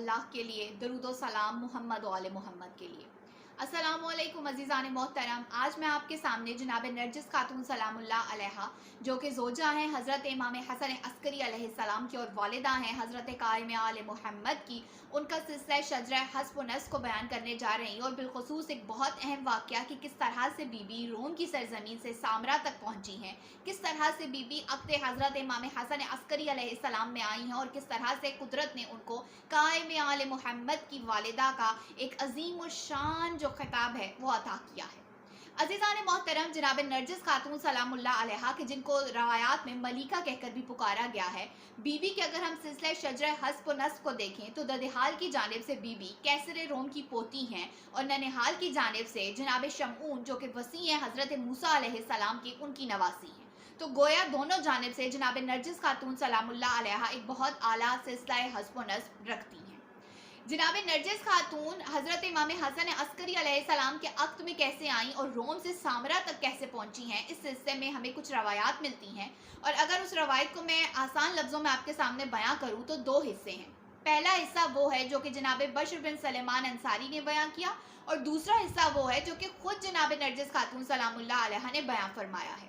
اللہ کے لیے، درود و سلام محمد و آل محمد کے لیے۔ السلام علیکم عزیزان محترم، آج میں آپ کے سامنے جناب نرجس خاتون سلام اللہ علیہا، جو کہ زوجہ ہیں حضرت امام حسن عسکری علیہ السلام کی اور والدہ ہیں حضرت قائم آل محمد کی، ان کا سلسلہ شجرہ حسب و نسب کو بیان کرنے جا رہی ہیں، اور بالخصوص ایک بہت اہم واقعہ کہ کس طرح سے بی بی روم کی سرزمین سے سامرا تک پہنچی ہیں، کس طرح سے بی بی عقد حضرت امام حسن عسکری علیہ السلام میں آئی ہیں، اور کس طرح سے قدرت نے ان کو قائم آل محمد کی والدہ کا ایک عظیم الشان جو خطاب ہے وہ عطا کیا ہے۔ عزیزان محترم، جناب نرجس خاتون سلام اللہ علیہا کہ جن کو روایات میں ملیکہ کہہ کر بھی پکارا گیا ہے، بی بی کے اگر ہم سلسلہ شجرہ حسب و نسب کو دیکھیں تو ددحال کی جانب سے بی بی کیسر روم کی پوتی ہیں، اور ننہال کی جانب سے جناب شمعون جو کہ وسیع ہیں حضرت موسیٰ علیہ السلام کی، ان کی نواسی ہیں۔ تو گویا دونوں جانب سے جناب نرجس خاتون سلام اللہ علیہا ایک بہت اعلیٰ سلسلہ حسب و نسب رکھتی ہیں۔ جناب نرجس خاتون حضرت امام حسن عسکری علیہ السلام کے عقد میں کیسے آئیں اور روم سے سامرا تک کیسے پہنچی ہیں، اس سلسلے میں ہمیں کچھ روایات ملتی ہیں، اور اگر اس روایت کو میں آسان لفظوں میں آپ کے سامنے بیان کروں تو دو حصے ہیں۔ پہلا حصہ وہ ہے جو کہ جناب بشر بن سلیمان انصاری نے بیان کیا، اور دوسرا حصہ وہ ہے جو کہ خود جناب نرجس خاتون سلام اللہ علیہا نے بیان فرمایا ہے۔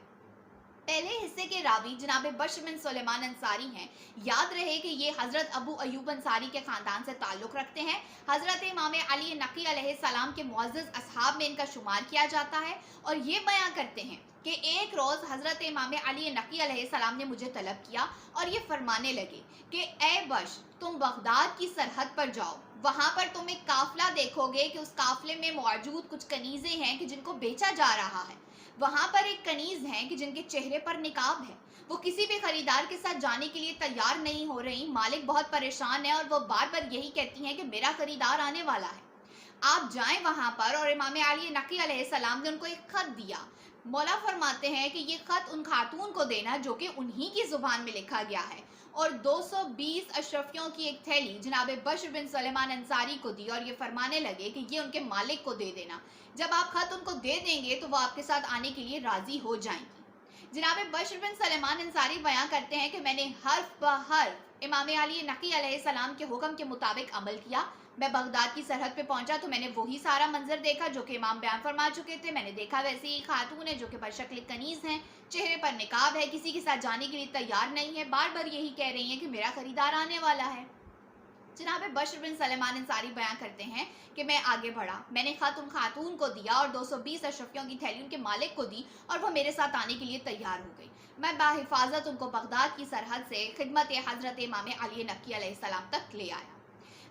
پہلے حصے کے راوی جناب بشر بن سلیمان انصاری ہیں۔ یاد رہے کہ یہ حضرت ابو ایوب انصاری کے خاندان سے تعلق رکھتے ہیں۔ حضرت امام علی نقی علیہ السلام کے معزز اصحاب میں ان کا شمار کیا جاتا ہے، اور یہ بیان کرتے ہیں کہ ایک روز حضرت امام علی نقی علیہ السلام نے مجھے طلب کیا اور یہ فرمانے لگے کہ اے بش، تم بغداد کی سرحد پر جاؤ، وہاں پر تم ایک قافلہ دیکھو گے کہ اس قافلے میں موجود کچھ کنیزیں ہیں کہ جن کو بیچا جا رہا ہے۔ وہاں پر ایک کنیز ہیں کہ جن کے چہرے پر نقاب ہے، وہ کسی بھی خریدار کے ساتھ جانے کے لیے تیار نہیں ہو رہی، مالک بہت پریشان ہے اور وہ بار بار یہی کہتی ہیں کہ میرا خریدار آنے والا ہے، آپ جائیں وہاں پر۔ اور امام علی نقی علیہ السلام نے ان کو ایک خط دیا۔ مولا فرماتے ہیں کہ یہ خط ان خاتون کو دینا جو کہ انہی کی زبان میں لکھا گیا ہے، اور 220 اشرفیوں کی ایک تھیلی جناب بشر بن سلیمان انصاری کو دی، اور یہ فرمانے لگے کہ یہ ان کے مالک کو دے دینا، جب آپ خط ان کو دے دیں گے تو وہ آپ کے ساتھ آنے کے لیے راضی ہو جائیں گی۔ جناب بشر بن سلیمان انصاری بیان کرتے ہیں کہ میں نے حرف بہ حرف امام علی نقی علیہ السلام کے حکم کے مطابق عمل کیا۔ میں بغداد کی سرحد پہ پہنچا تو میں نے وہی سارا منظر دیکھا جو کہ امام بیان فرما چکے تھے۔ میں نے دیکھا ویسے ہی خاتون ہے جو کہ بشکل کنیز ہیں، چہرے پر نقاب ہے، کسی کے ساتھ جانے کے لیے تیار نہیں ہے، بار بار یہی کہہ رہی ہیں کہ میرا خریدار آنے والا ہے۔ جناب بشر بن سلیمان انصاری بیان کرتے ہیں کہ میں آگے بڑھا، میں نے خط ان خاتون کو دیا اور 220 اشرفیوں کی تھیلی ان کے مالک کو دی، اور وہ میرے ساتھ آنے کے لیے تیار ہو گئی۔ میں بحفاظت ان کو بغداد کی سرحد سے خدمت حضرت امام علی نقی علیہ السلام تک لے آیا۔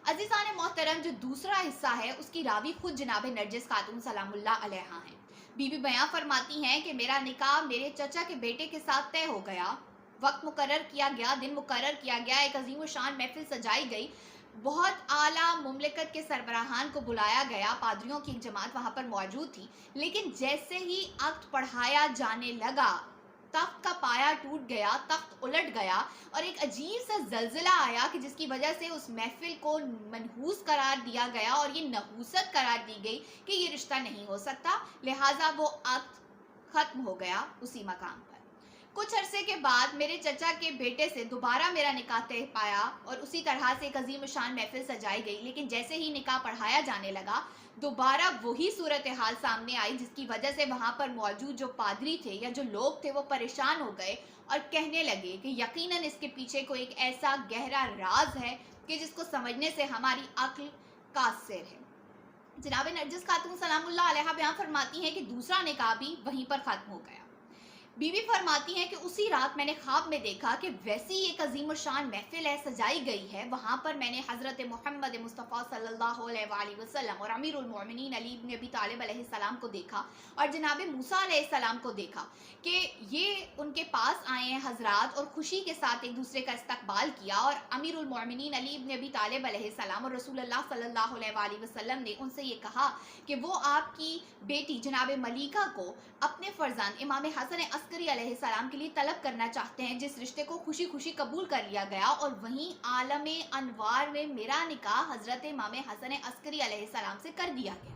عزیزان محترم، جو دوسرا حصہ ہے اس کی راوی خود جناب نرجس خاتون سلام اللہ علیہا ہیں۔ بی بی بیان فرماتی ہیں کہ میرا نکاح میرے چچا کے بیٹے کے ساتھ طے ہو گیا، وقت مقرر کیا گیا، دن مقرر کیا گیا، ایک عظیم الشان محفل سجائی گئی، بہت اعلیٰ مملکت کے سربراہان کو بلایا گیا، پادریوں کی ایک جماعت وہاں پر موجود تھی، لیکن جیسے ہی عقد پڑھایا جانے لگا تخت کا پایا ٹوٹ گیا، تخت الٹ گیا، اور ایک عجیب سا زلزلہ آیا کہ جس کی وجہ سے اس محفل کو منحوس قرار دیا گیا، اور یہ نحوست قرار دی گئی کہ یہ رشتہ نہیں ہو سکتا، لہٰذا وہ عقد ختم ہو گیا اسی مقام پر۔ کچھ عرصے کے بعد میرے چچا کے بیٹے سے دوبارہ میرا نکاح طے پایا، اور اسی طرح سے ایک عظیم الشان محفل سجائی گئی، لیکن جیسے ہی نکاح پڑھایا جانے لگا دوبارہ وہی صورتحال سامنے آئی، جس کی وجہ سے وہاں پر موجود جو پادری تھے یا جو لوگ تھے وہ پریشان ہو گئے اور کہنے لگے کہ یقیناً اس کے پیچھے کوئی ایک ایسا گہرا راز ہے کہ جس کو سمجھنے سے ہماری عقل قاصر ہے۔ جناب نرجس خاتون سلام اللہ علیہا بیان فرماتی ہیں کہ دوسرا نکاح بھی وہیں پر ختم ہو گیا۔ بی بی فرماتی ہیں کہ اسی رات میں نے خواب میں دیکھا کہ ویسی ایک عظیم الشان محفل ہے، سجائی گئی ہے، وہاں پر میں نے حضرت محمد مصطفیٰ صلی اللہ علیہ وآلہ وسلم اور امیر المومنین علی بن ابی طالب علیہ السلام کو دیکھا، اور جناب موسیٰ علیہ السلام کو دیکھا کہ یہ ان کے پاس آئے ہیں حضرات، اور خوشی کے ساتھ ایک دوسرے کا استقبال کیا، اور امیر المومنین علی بن ابی طالب علیہ السلام اور رسول اللہ صلی اللہ علیہ وآلہ وسلم نے ان سے یہ کہا کہ وہ آپ کی بیٹی جناب ملیکہ کو اپنے فرزند امام حسن عسکری علیہ السلام کے لیے طلب کرنا چاہتے ہیں، جس رشتے کو خوشی خوشی قبول کر لیا گیا، اور وہیں عالم انوار میں میرا نکاح حضرت امام حسن عسکری علیہ السلام سے کر دیا گیا۔